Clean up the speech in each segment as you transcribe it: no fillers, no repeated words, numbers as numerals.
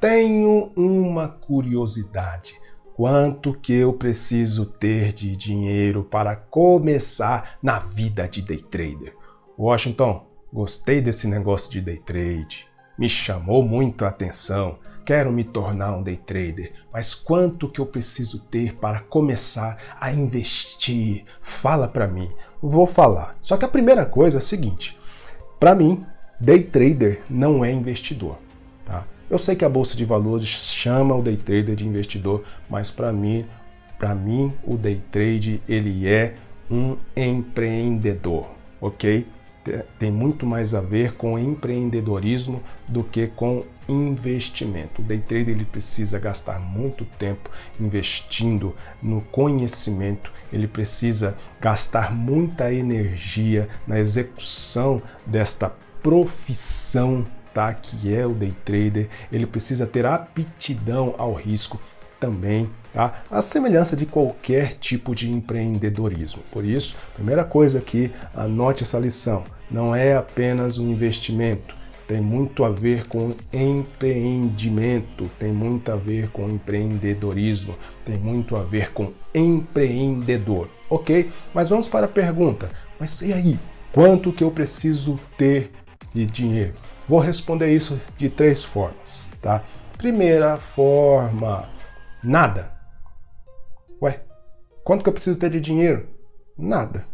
tenho uma curiosidade. Quanto que eu preciso ter de dinheiro para começar na vida de day trader? Washington, gostei desse negócio de day trade. Me chamou muito a atenção. Quero me tornar um day trader, mas quanto que eu preciso ter para começar a investir? Fala para mim. Vou falar. Só que a primeira coisa é a seguinte. Para mim, day trader não é investidor, tá? Eu sei que a Bolsa de Valores chama o day trader de investidor, mas para mim o day trade ele é um empreendedor, ok? Tem muito mais a ver com empreendedorismo do que com investimento. O day trader ele precisa gastar muito tempo investindo no conhecimento, ele precisa gastar muita energia na execução desta profissão, tá? Que é o day trader. Ele precisa ter aptidão ao risco também, tá? A semelhança de qualquer tipo de empreendedorismo. Por isso, primeira coisa aqui, anote essa lição. Não é apenas um investimento, tem muito a ver com empreendimento, tem muito a ver com empreendedorismo, tem muito a ver com empreendedor, ok? Mas vamos para a pergunta, mas e aí? Quanto que eu preciso ter de dinheiro? Vou responder isso de 3 formas, tá? Primeira forma, nada. Ué, quanto que eu preciso ter de dinheiro? Nada.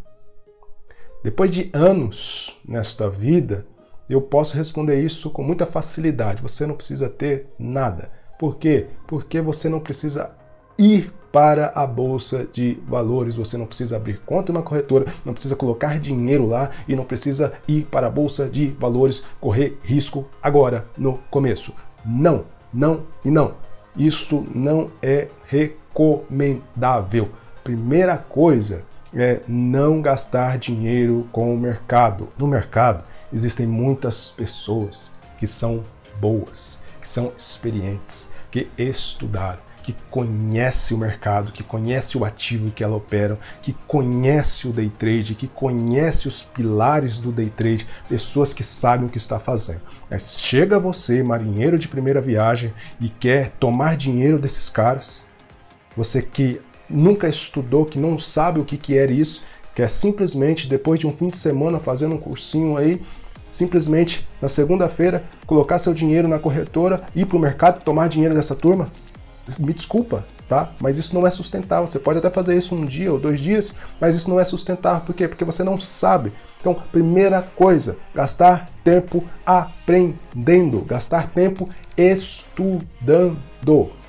Depois de anos nesta vida, eu posso responder isso com muita facilidade. Você não precisa ter nada. Por quê? Porque você não precisa ir para a Bolsa de Valores, você não precisa abrir conta na corretora, não precisa colocar dinheiro lá e não precisa ir para a Bolsa de Valores, correr risco agora, no começo. Não, não e não. Isso não é recomendável. Primeira coisa é não gastar dinheiro com o mercado. No mercado existem muitas pessoas que são boas, que são experientes, que estudaram, que conhece o mercado, que conhece o ativo que ela opera, que conhece o day trade, que conhece os pilares do day trade, pessoas que sabem o que está fazendo. Mas chega você, marinheiro de primeira viagem, e quer tomar dinheiro desses caras, você que nunca estudou, que não sabe o que é isso, quer simplesmente, depois de um fim de semana fazendo um cursinho aí, simplesmente na segunda-feira colocar seu dinheiro na corretora, ir para o mercado e tomar dinheiro dessa turma? Me desculpa, tá? Mas isso não é sustentável. Você pode até fazer isso um dia ou 2 dias, mas isso não é sustentável. Por quê? Porque você não sabe. Então, primeira coisa, gastar tempo aprendendo, gastar tempo estudando,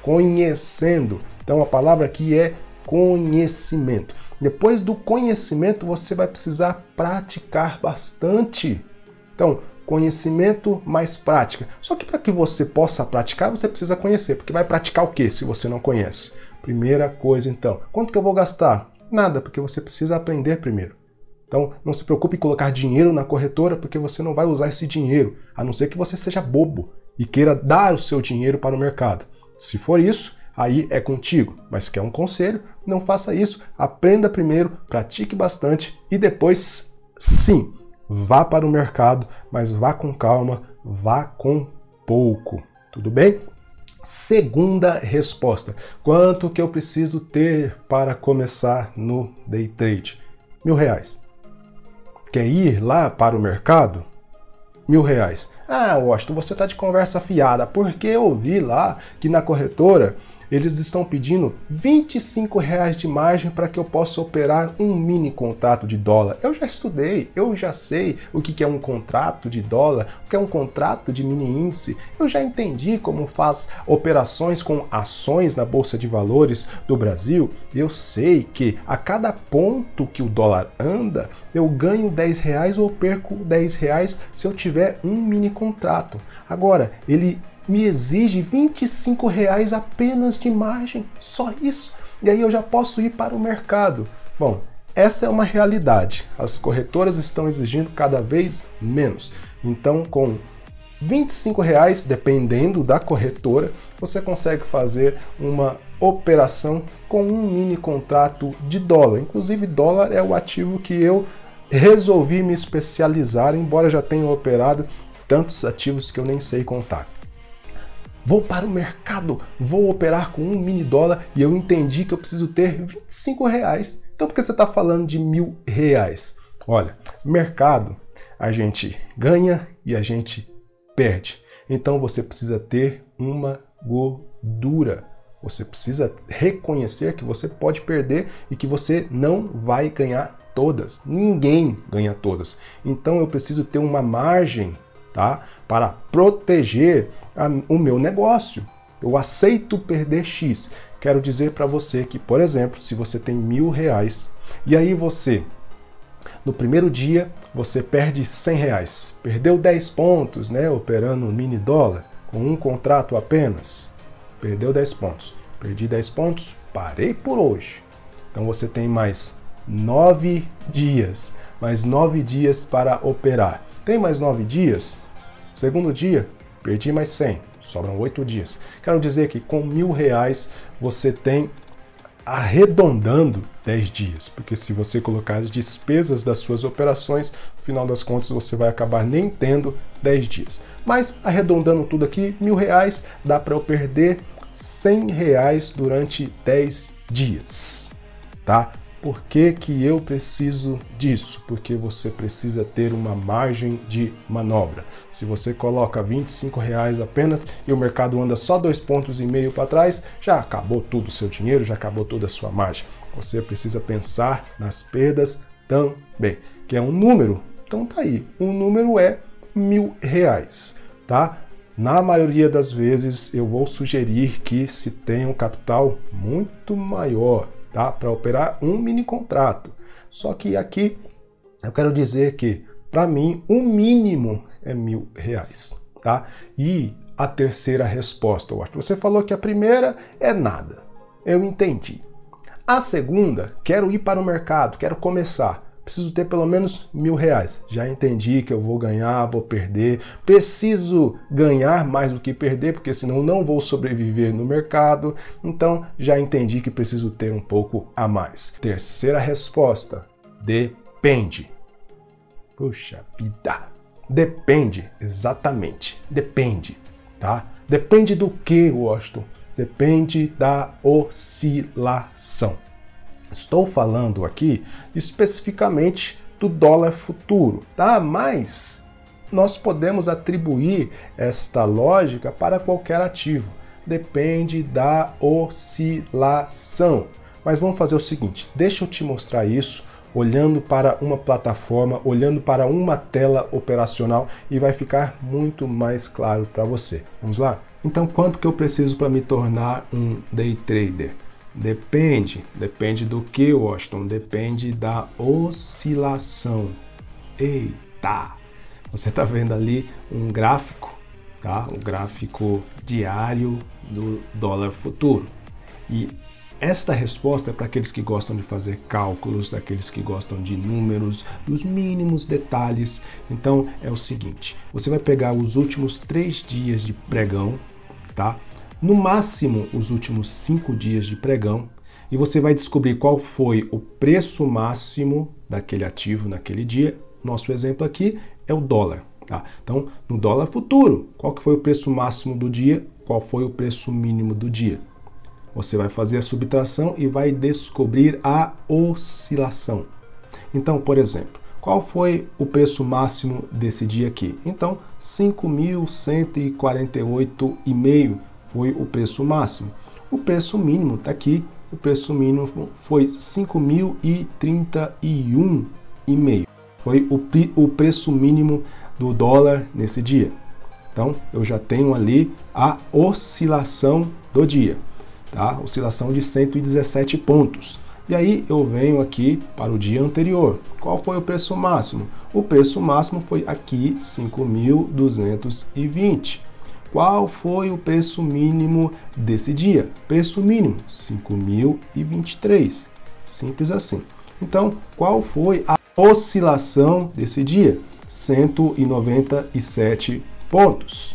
conhecendo. Então, a palavra aqui é conhecimento. Depois do conhecimento, você vai precisar praticar bastante. Então, conhecimento mais prática. Só que para que você possa praticar, você precisa conhecer. Porque vai praticar o que se você não conhece? Primeira coisa, então. Quanto que eu vou gastar? Nada, porque você precisa aprender primeiro. Então, não se preocupe em colocar dinheiro na corretora, porque você não vai usar esse dinheiro, a não ser que você seja bobo e queira dar o seu dinheiro para o mercado. Se for isso, aí é contigo. Mas quer um conselho? Não faça isso. Aprenda primeiro, pratique bastante e depois, sim, vá para o mercado, mas vá com calma, vá com pouco. Tudo bem? Segunda resposta. Quanto que eu preciso ter para começar no day trade? R$1.000. Quer ir lá para o mercado? R$1.000. Ah, Washington, você está de conversa fiada, porque eu vi lá que na corretora eles estão pedindo R$25 de margem para que eu possa operar um mini contrato de dólar. Eu já estudei, eu já sei o que é um contrato de dólar, o que é um contrato de mini índice. Eu já entendi como faz operações com ações na Bolsa de Valores do Brasil. Eu sei que a cada ponto que o dólar anda, eu ganho R$10 ou perco R$10 se eu tiver um mini contrato. Agora, ele me exige R$25 apenas de margem, só isso. E aí eu já posso ir para o mercado. Bom, essa é uma realidade. As corretoras estão exigindo cada vez menos. Então, com R$25, dependendo da corretora, você consegue fazer uma operação com um mini contrato de dólar. Inclusive, dólar é o ativo que eu resolvi me especializar, embora já tenha operado tantos ativos que eu nem sei contar. vou para o mercado, vou operar com um mini dólar e eu entendi que eu preciso ter R$ 25. Então por que você está falando de R$ 1.000? Olha, mercado, a gente ganha e a gente perde. Então você precisa ter uma gordura. Você precisa reconhecer que você pode perder e que você não vai ganhar todas. Ninguém ganha todas. Então eu preciso ter uma margem, tá, para proteger o meu negócio. Eu aceito perder X. Quero dizer para você que, por exemplo, se você tem R$ 1.000 e aí você, no primeiro dia, você perde R$ 100. Perdeu 10 pontos, né, operando um mini dólar com um contrato apenas. Perdeu 10 pontos. Perdi 10 pontos, parei por hoje. Então você tem mais 9 dias. Mais 9 dias para operar. Tem mais 9 dias? Segundo dia, perdi mais 100. Sobram 8 dias. Quero dizer que com R$ 1.000 você tem, arredondando, 10 dias. Porque se você colocar as despesas das suas operações, no final das contas você vai acabar nem tendo 10 dias. Mas arredondando tudo aqui, R$ 1.000 dá para eu perder R$ 100 durante 10 dias, tá? Por que que eu preciso disso? Porque você precisa ter uma margem de manobra. Se você coloca R$ 25 apenas e o mercado anda só 2,5 pontos para trás, já acabou tudo o seu dinheiro, já acabou toda a sua margem. Você precisa pensar nas perdas também, que é um número. Então tá aí, um número é R$ 1.000, tá? Na maioria das vezes eu vou sugerir que se tenha um capital muito maior, tá? Para operar um mini contrato. Só que aqui eu quero dizer que, para mim, o mínimo é R$ 1.000, tá? E a terceira resposta, eu acho que você falou que a primeira é nada. Eu entendi. A segunda, quero ir para o mercado, quero começar. Preciso ter pelo menos R$ 1.000. Já entendi que eu vou ganhar, vou perder. Preciso ganhar mais do que perder, porque senão não vou sobreviver no mercado. Então, já entendi que preciso ter um pouco a mais. Terceira resposta, depende. Puxa vida. Depende, exatamente. Depende, tá? Depende do que, Washington? Depende da oscilação. Estou falando aqui especificamente do dólar futuro, tá? Mas nós podemos atribuir esta lógica para qualquer ativo. Depende da oscilação. Mas vamos fazer o seguinte, deixa eu te mostrar isso olhando para uma plataforma, olhando para uma tela operacional e vai ficar muito mais claro para você. Vamos lá? Então, quanto que eu preciso para me tornar um day trader? Depende do que, Washington? Depende da oscilação. Eita! Você está vendo ali um gráfico, tá? Um gráfico diário do dólar futuro. E esta resposta é para aqueles que gostam de fazer cálculos, daqueles que gostam de números, dos mínimos detalhes. Então é o seguinte, você vai pegar os últimos 3 dias de pregão, tá? No máximo os últimos 5 dias de pregão, e você vai descobrir qual foi o preço máximo daquele ativo naquele dia. Nosso exemplo aqui é o dólar, tá? Então, no dólar futuro, qual que foi o preço máximo do dia? Qual foi o preço mínimo do dia? Você vai fazer a subtração e vai descobrir a oscilação. Então, por exemplo, qual foi o preço máximo desse dia aqui? Então, 5.148,5 foi o preço máximo. O preço mínimo está aqui, o preço mínimo foi 5.031,5. Foi o preço mínimo do dólar nesse dia. Então, eu já tenho ali a oscilação do dia, tá? Oscilação de 117 pontos. E aí eu venho aqui para o dia anterior. Qual foi o preço máximo? O preço máximo foi aqui 5.220. Qual foi o preço mínimo desse dia? Preço mínimo 5.023. Simples assim. Então, qual foi a oscilação desse dia? 197 pontos.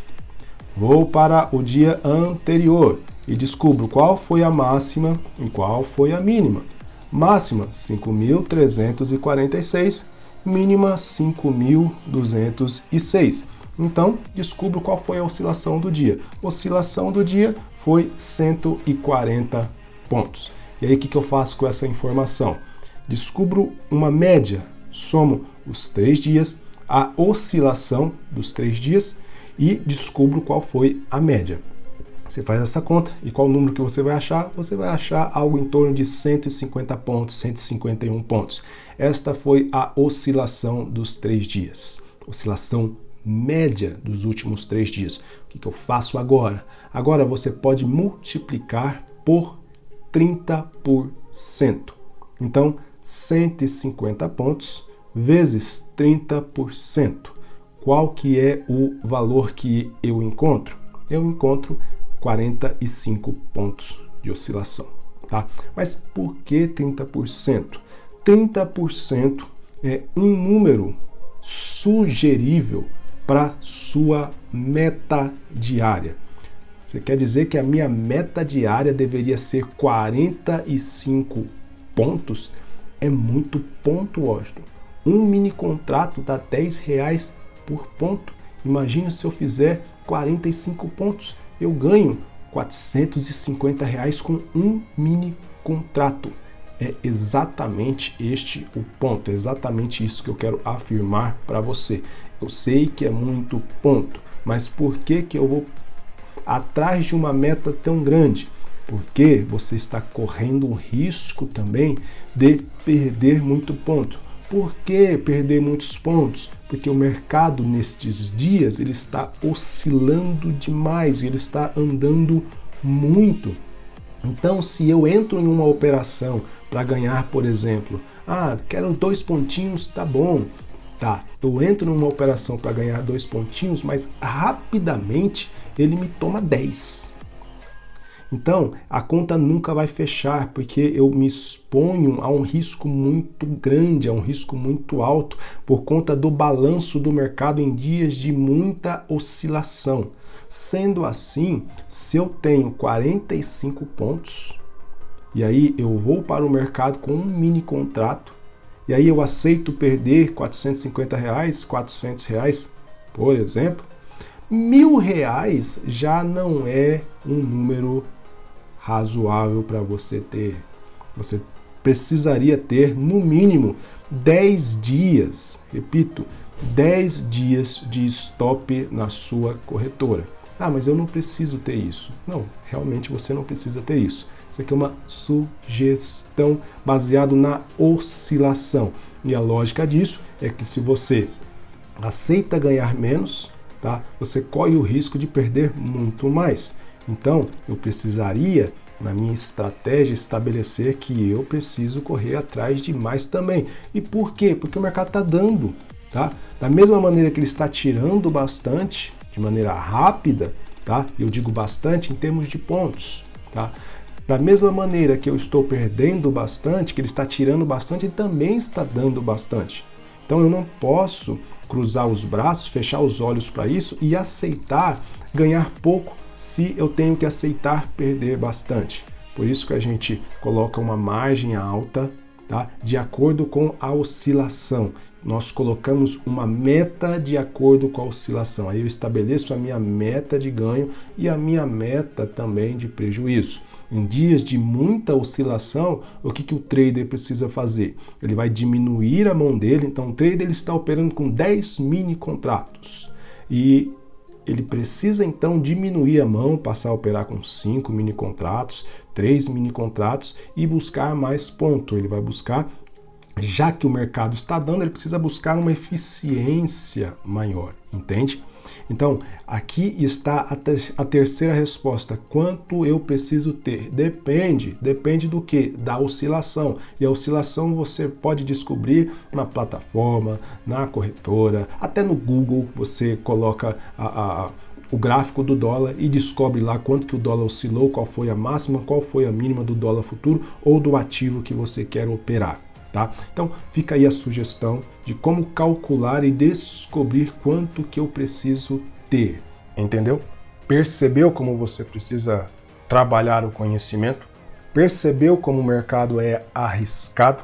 Vou para o dia anterior e descubro qual foi a máxima e qual foi a mínima. Máxima 5.346, mínima 5.206. Então, descubro qual foi a oscilação do dia. A oscilação do dia foi 140 pontos. E aí, o que eu faço com essa informação? Descubro uma média, somo os 3 dias, a oscilação dos 3 dias e descubro qual foi a média. Você faz essa conta e qual número que você vai achar? Você vai achar algo em torno de 150 pontos, 151 pontos. Esta foi a oscilação dos 3 dias. Oscilação média dos últimos 3 dias. O que eu faço agora? Agora você pode multiplicar por 30%. Então, 150 pontos vezes 30%. Qual que é o valor que eu encontro? Eu encontro 45 pontos de oscilação, tá? Mas por que 30%? 30% é um número sugerível para sua meta diária. Você quer dizer que a minha meta diária deveria ser 45 pontos? É muito ponto, Washington. Um mini contrato dá R$10 por ponto. Imagine se eu fizer 45 pontos. Eu ganho R$450 com um mini contrato. É exatamente este o ponto, é exatamente isso que eu quero afirmar para você. Eu sei que é muito ponto, mas por que eu vou atrás de uma meta tão grande? Porque você está correndo o risco também de perder muito ponto. Por que perder muitos pontos? Porque o mercado nestes dias ele está oscilando demais, ele está andando muito. Então, se eu entro em uma operação para ganhar, por exemplo, quero 2 pontinhos, tá bom. Tá, eu entro numa operação para ganhar 2 pontinhos, mas rapidamente ele me toma 10. Então, a conta nunca vai fechar, porque eu me exponho a um risco muito grande, a um risco muito alto, por conta do balanço do mercado em dias de muita oscilação. Sendo assim, se eu tenho 45 pontos, e aí eu vou para o mercado com um mini contrato, e aí eu aceito perder R$450, R$400, por exemplo, R$1.000 já não é um número razoável para você ter. Você precisaria ter no mínimo 10 dias, repito, 10 dias de stop na sua corretora. Mas eu não preciso ter isso. Não, realmente você não precisa ter isso. Isso aqui é uma sugestão baseada na oscilação. E a lógica disso é que se você aceita ganhar menos, tá? Você corre o risco de perder muito mais. Então, eu precisaria, na minha estratégia, estabelecer que eu preciso correr atrás de mais também. E por quê? Porque o mercado está dando, tá? Da mesma maneira que ele está tirando bastante, de maneira rápida, tá? Eu digo bastante em termos de pontos, tá? Da mesma maneira que eu estou perdendo bastante, que ele está tirando bastante, ele também está dando bastante. Então eu não posso cruzar os braços, fechar os olhos para isso e aceitar ganhar pouco se eu tenho que aceitar perder bastante. Por isso que a gente coloca uma margem alta, tá? De acordo com a oscilação. Nós colocamos uma meta de acordo com a oscilação. Aí eu estabeleço a minha meta de ganho e a minha meta também de prejuízo. Em dias de muita oscilação, o que o trader precisa fazer? Ele vai diminuir a mão dele. Então o trader ele está operando com 10 mini contratos. E ele precisa então diminuir a mão, passar a operar com 5 mini contratos, 3 mini contratos e buscar mais ponto. Ele vai buscar, já que o mercado está dando, ele precisa buscar uma eficiência maior, entende? Então, aqui está a terceira resposta. Quanto eu preciso ter? Depende do que? Da oscilação. E a oscilação você pode descobrir na plataforma, na corretora, até no Google você coloca o gráfico do dólar e descobre lá quanto que o dólar oscilou, qual foi a máxima, qual foi a mínima do dólar futuro ou do ativo que você quer operar. Tá? Então fica aí a sugestão de como calcular e descobrir quanto que eu preciso ter. Entendeu? Percebeu como você precisa trabalhar o conhecimento? Percebeu como o mercado é arriscado?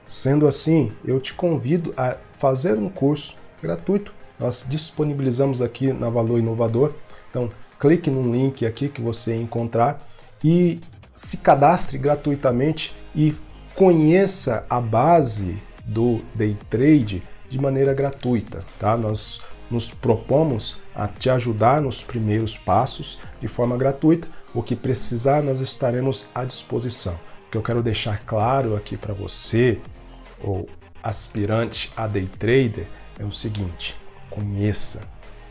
Sendo assim, eu te convido a fazer um curso gratuito nós disponibilizamos aqui na Valor Inovador. Então, clique no link aqui que você encontrar e se cadastre gratuitamente e conheça a base do Day Trade de maneira gratuita, tá? Nós nos propomos a te ajudar nos primeiros passos de forma gratuita. O que precisar, nós estaremos à disposição. O que eu quero deixar claro aqui para você, ou aspirante a Day Trader, é o seguinte: conheça,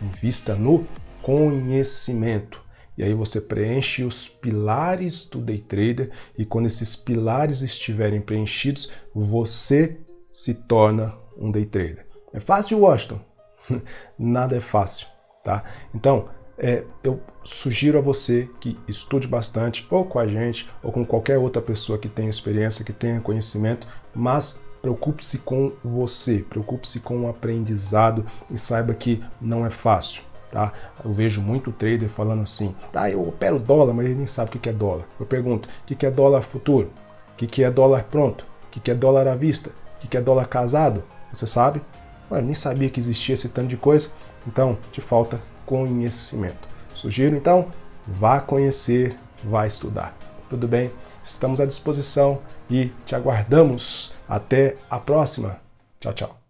invista no conhecimento. E aí você preenche os pilares do Day Trader e quando esses pilares estiverem preenchidos, você se torna um Day Trader. É fácil, Washington? Nada é fácil, tá? Então, eu sugiro a você que estude bastante, ou com a gente, ou com qualquer outra pessoa que tenha experiência, que tenha conhecimento, mas preocupe-se com você, preocupe-se com o aprendizado e saiba que não é fácil. Tá? Eu vejo muito trader falando assim, tá, eu opero dólar, mas ele nem sabe o que é dólar. Eu pergunto, o que é dólar futuro? O que é dólar pronto? O que é dólar à vista? O que é dólar casado? Você sabe? Eu nem sabia que existia esse tanto de coisa. Então, te falta conhecimento. Sugiro, então, vá conhecer, vá estudar. Tudo bem? Estamos à disposição e te aguardamos. Até a próxima. Tchau, tchau.